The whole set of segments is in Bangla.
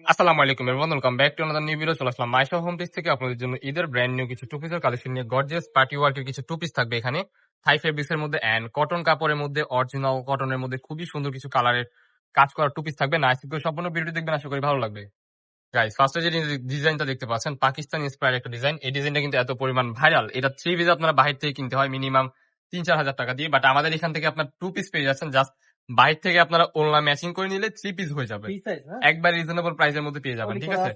আসসালামু আলাইকুম everyone, welcome back to another new video. চলে আসলাম মাইশা হোম টেক্স থেকে আপনাদের জন্য ঈদের ব্র্যান্ড নিউ কিছু টু পিসের কালেকশন নিয়ে। গর্জিয়াস পার্টি ওয়ার্কের কিছু টু পিস থাকবে এখানে, থাই ফেব্রিক্স এর মধ্যে এন্ড কটন কাপড়ের মধ্যে, অরিজিনাল কটনের মধ্যে খুবই সুন্দর কিছু কালারের কাজ করা টু পিস থাকবে। নাইস করে সম্পূর্ণ ভিডিও দেখবেন, আশা করি ভালো লাগবে। গাইস, ফার্স্টে যে ডিজাইনটা দেখতে পাচ্ছেন, পাকিস্তান ইন্সপায়ার্ড একটা ডিজাইন। এই ডিজাইনটা কিন্তু এত পরিমাণ ভাইরাল, এটা থ্রি পিস আপনারা বাহির থেকে কিনতে হয় মিনিমাম ৩-৪ হাজার টাকা দিয়ে, বাট আমাদের এখান থেকে আপনার টু পিস পেয়ে যাচ্ছেন। জাস্ট বাহির থেকে আপনারা ওড়না ম্যাচিং করে নিলে থ্রি পিস হয়ে যাবে, একবার রিজনেবল প্রাইসের মধ্যে পেয়ে যাবেন। ঠিক আছে,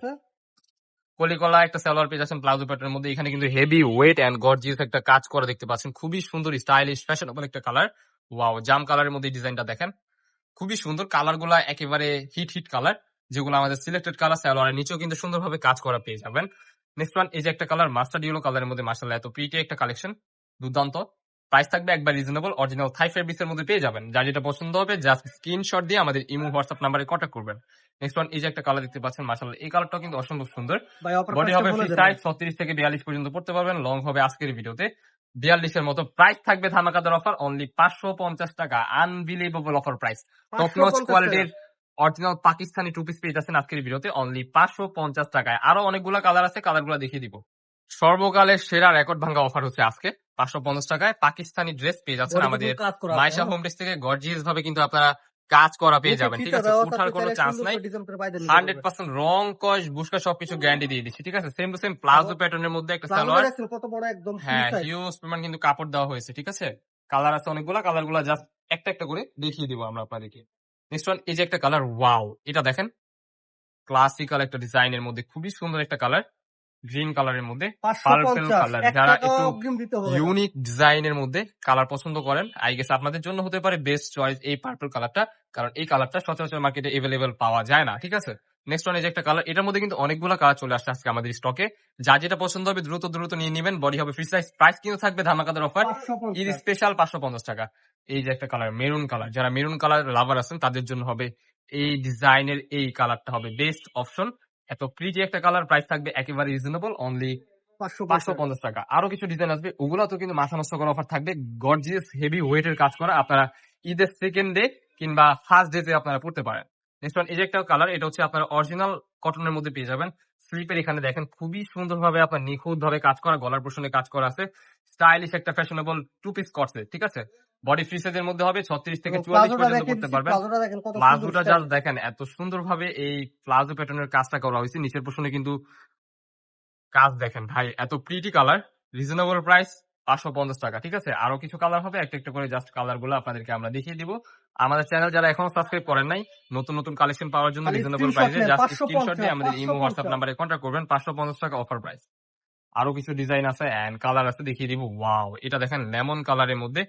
কলিকলা একটা সালোয়ার পেয়ে যাচ্ছেন প্লাজো প্যাটার্নের মধ্যে। এখানে কিন্তু হেভি ওয়েট এন্ড গর্জিয়াস একটা কাজ করা দেখতে পাচ্ছেন, খুবই সুন্দর স্টাইলিশ ফ্যাশনেবল একটা কালার। ওয়াও, জাম কালারের মধ্যে ডিজাইনটা দেখেন, খুবই সুন্দর। কালার গুলা একেবারে হিট কালার, যেগুলো আমাদের সিলেক্টেড কালার। সালোয়ারের নিচেও কিন্তু সুন্দরভাবে কাজ করা পেয়ে যাবেন। নেক্সট ওয়ান, এই যে একটা কালার মাস্টার্ড ইয়েলো কালারের মধ্যে, মাশাআল্লাহ এত প্রিটি একটা কালেকশন, দুর্দান্ত। প্রাইস থাকবে একবার রিজনেবল, অরিজিনাল থাই ফেব্রিক্স এর মধ্যে পেয়ে যাবেন। যার যেটা পছন্দ হবে জাস্ট স্ক্রিনশট দিয়ে আমাদের ইমো হোয়াটসঅ্যাপ নাম্বারে কন্ট্যাক্ট করবেন। নেক্সট ওয়ান, এই যে একটা কালার দেখতে পাচ্ছেন, মাশাআল্লাহ এই কালারটাও কিন্তু অসম্ভব সুন্দর। বডি হবে ফ্রি সাইজ, 36 থেকে 42 পর্যন্ত পড়তে পারবেন। লং হবে আজকের ভিডিওতে 42 এর মতো। প্রাইস থাকবে ধামাকাদার অফার, অনলি 550 টাকা। Unbelievable offer price. Top notch কোয়ালিটির অরিজিনাল পাকিস্তানি টু পিস পেয়ে যাচ্ছেন আজকের ভিডিওতে অনলি 550 টাকায়। আরো অনেকগুলো কালার আছে, কালারগুলো দেখিয়ে দিব। সর্বকালের সেরা রেকর্ড ভাঙা অফার হচ্ছে আজকে 550 টাকায় পাকিস্তানি ড্রেস পেয়ে যাচ্ছেন আমাদের মাইশা হোম টেক্স থেকে। গর্জিয়াস ভাবে কিন্তু আপনারা কাজ করা পেয়ে যাবেন। ঠিক আছে, উঠার কোনো চান্স নাই। 100% রং কস বুশকা সবকিছু গ্যারান্টি দিয়ে দিচ্ছি। ঠিক আছে, সেম টু সেম প্লাজো প্যাটার্নের মধ্যে একটা সালোয়ার। হ্যাঁ, হিউজ পরিমাণ কিন্তু কাপড় দেওয়া হয়েছে। ঠিক আছে, কালার আছে অনেকগুলা, কালারগুলো জাস্ট একটা একটা করে দেখিয়ে দিব আমরা আপনাদেরকে। নেক্সট ওয়ান, এই যে একটা কালার, ওয়াও এটা দেখেন, ক্লাসিক্যাল একটা ডিজাইনের মধ্যে খুবই সুন্দর একটা কালার, গ্রিন কালারের মধ্যে পার্পল কালার। যারা একটু ইউনিক ডিজাইনের মধ্যে কালার পছন্দ করেন, আই গেস আপনাদের জন্য হতে পারে বেস্ট চয়েস এই পার্পল কালারটা, কারণ এই কালারটা সচরাচর মার্কেটে এভেলেবেল পাওয়া যায় না। ঠিক আছে, নেক্সট ওয়ান, এই যে একটা কালার, এটার মধ্যে কিন্তু অনেকগুলো কালার চলে আসছে আজকে আমাদের স্টকে। যা যেটা পছন্দ হবে দ্রুত নিয়ে নেবেন। বডি হবে ফ্রি সাইজ, প্রাইস কিন্তু থাকবে ধামাকাদার অফার, ঈদ স্পেশাল 550 টাকা। এই যে একটা কালার মেরুন কালার, যারা মেরুন কালার লাভার আছেন তাদের জন্য হবে এই ডিজাইনের এই কালারটা হবে বেস্ট অপশন। এত প্রিটি একটা কালার, প্রাইস থাকবে একেবারে রিজনেবল, অনলি 550 টাকা। আরো কিছু ডিজাইন আসবে, ওগুলো তো কিন্তু মাথা নষ্ট করা অফার থাকবে। গর্জিয়াস হেভি ওয়েটের কাজ করা, আপনারা ঈদের সেকেন্ড ডে কিংবা ফার্স্ট ডে তে আপনারা পড়তে পারেন। নেক্সট ওয়ান, এই যে একটা কালার, এটা হচ্ছে আপনারা অরিজিনাল কটনের মধ্যে পেয়ে যাবেন। স্লিপের এখানে দেখেন খুবই সুন্দর ভাবে আপনার নিখুঁত ভাবে কাজ করা, গলার পোর্শনে কাজ করা আছে। স্টাইলিশ একটা ফ্যাশনেবল টু পিস করছে। ঠিক আছে, বডি ফ্রি সাইজের মধ্যে হবে, 36 থেকে 44 পর্যন্ত করতে পারবেন। প্লাজোটা জাস্ট দেখেন, এত সুন্দর ভাবে এই প্লাজো প্যাটার্নের কাজটা করা হয়েছে। নিচের পোর্শনে কিন্তু কাজ দেখেন ভাই, এত প্রিটি কালার, রিজনেবল প্রাইস 550 টাকা। ঠিক আছে, আরো কিছু কালার হবে, একটা একটা করে জাস্ট কালার গুলো আপনাদেরকে আমরা দেখিয়ে দিব। আমাদের চ্যানেল যারা এখনো সাবস্ক্রাইব করেন নাই, নতুন কালেকশন পাওয়ার জন্য রিজনেবল প্রাইসে জাস্ট স্ক্রিনশট দিয়ে আমাদের ইমো হোয়াটসঅ্যাপ নাম্বারে কন্ট্যাক্ট করবেন। 550 টাকা অফার প্রাইস। আরো কিছু ডিজাইন আছে এন্ড কালার আছে, দেখিয়ে দিব। ওয়াও, এটা দেখেন লেমন কালারের মধ্যে,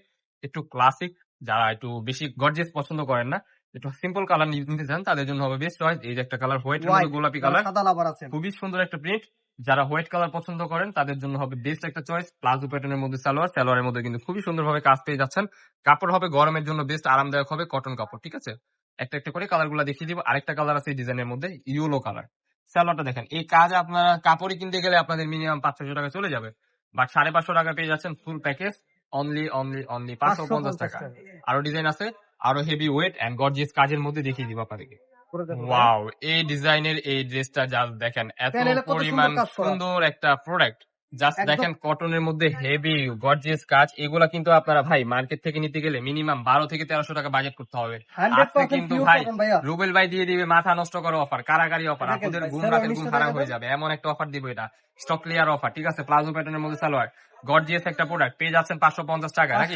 একটু ক্লাসিক, যারা একটু বেশি গর্জিয়াস পছন্দ করেন না, একটু সিম্পল কালার নিতে চান, তাদের জন্য হবে বেস্ট চয়েস। এই যে একটা কালার হোয়াইট এর মধ্যে গোলাপি কালার, খুবই সুন্দর একটা প্রিন্ট। যারা হোয়াইট কালার পছন্দ করেন তাদের জন্য হবে বেস্ট একটা চয়েস। প্লাজো প্যাটার্নের মধ্যে সালোয়ারের মধ্যে কিন্তু খুবই সুন্দরভাবে কাজ পেয়ে যাচ্ছেন। কাপড় হবে গরমের জন্য বেস্ট, আরামদায়ক হবে, কটন কাপড়। ঠিক আছে, একটা একটা করে কালার গুলা দেখিয়ে দিব। আরেকটা কালার আছে এই ডিজাইনের মধ্যে, ইয়েলো কালার। সালোয়ারটা দেখেন, এই কাজ আপনারা কাপড়ই কিনতে গেলে আপনাদের মিনিমাম 500-600 টাকা চলে যাবে, বাট 550 টাকা পেয়ে যাচ্ছেন ফুল প্যাকেজ, অনলি 550 টাকা। আরো ডিজাইন আছে, আরো হেভি ওয়েট এন্ড গর্জিয়াস কাজের মধ্যে দেখিয়ে দিব আপনাদেরকে। ওয়াও, এই ডিজাইনের এই ড্রেসটা জাস্ট দেখেন, এত পরিমাণ সুন্দর একটা প্রোডাক্ট। জাস্ট দেখেন, কটনের মধ্যে হেভি গর্জিয়াস কাজ। এগুলা কিন্তু আপনারা ভাই মার্কেট থেকে নিতে গেলে মিনিমাম 1200 থেকে 1300 টাকা বাজেট করতে হবে। আজকে কিন্তু ভাই রুবেল ভাই দিয়ে দিবে মাথা নষ্ট করা অফার, কারাগারি অফার, আপনাদের রাতের ঘুম হারাম হয়ে যাবে, এমন একটা অফার দিব। এটা স্টক ক্লিয়ার অফার। ঠিক আছে, প্লাজো প্যাটার্নের মধ্যে সালোয়ার, গর্জিয়াস একটা প্রোডাক্ট পেয়ে যাচ্ছেন 550 টাকা। নাকি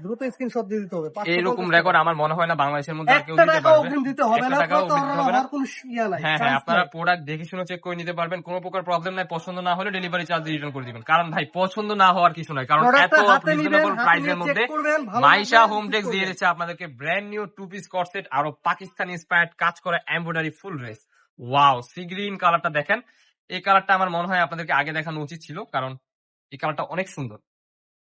দ্রুত স্ক্রিনশট দিয়ে দিতে হবে। এইরকম রেকর্ড আমার মনে হয় না বাংলাদেশের মধ্যে কেউ দিতে পারবে। 1 টাকাও দিতে হবে না। হ্যাঁ, আপনারা প্রোডাক্ট দেখে শুনে চেক করে নিতে পারবেন, কোনো প্রকার প্রবলেম নাই। পছন্দ না হলে ডেলিভারি চার্জ রিটার্ন করে দিবেন। কারণ ভাই পছন্দ না হওয়ার কিছু নাই, কারণ এত রিজনেবল প্রাইসের মধ্যে মাইশা হোম টেক্স দিয়ে দিচ্ছে আপনাদেরকে brand new two piece corset, আরো পাকিস্তানি ইন্সপায়ার্ড কাজ করা embroidery full dress. Wow, sea green কালারটা দেখেন, এই কালারটা আমার মনে হয় আপনাদেরকে আগে দেখানো উচিত ছিল, কারণ এই কালারটা অনেক সুন্দর।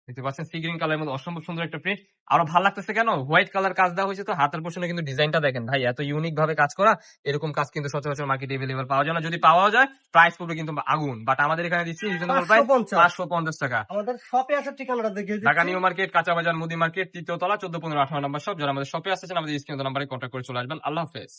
দেখতে পাচ্ছেন সি গ্রিন কালারের মধ্যে অসম্ভব সুন্দর একটা প্রিন্ট। আরো ভালো লাগতেছে কেন, হোয়াইট কালার কাজ দেওয়া হয়েছে, তো হাতের পোর্শনে কিন্তু ডিজাইনটা দেখেন ভাই, এত ইউনিক ভাবে কাজ করা। এরকম কাজ কিন্তু সচরাচর মার্কেটে এভেলেবল পাওয়া যায় না, যদি পাওয়া যায় প্রাইস পড়বে কিন্তু আগুন। বাট আমাদের এখানে দিচ্ছি রিজনেবল প্রাইস 550 টাকা। আমাদের শপে আসার ঠিকানাটা দেখিয়ে দিচ্ছি। ঢাকা নিউ মার্কেট, কাঁচা বাজার, মুদি মার্কেট, তৃতীয় তলা, 14, 15, 18 নম্বর শপ। যারা আমাদের শপে আসছেন আমাদের স্ক্রিন নাম্বারে কন্ট্যাক্ট করে চলে আসবেন। আল্লাহ হাফেজ।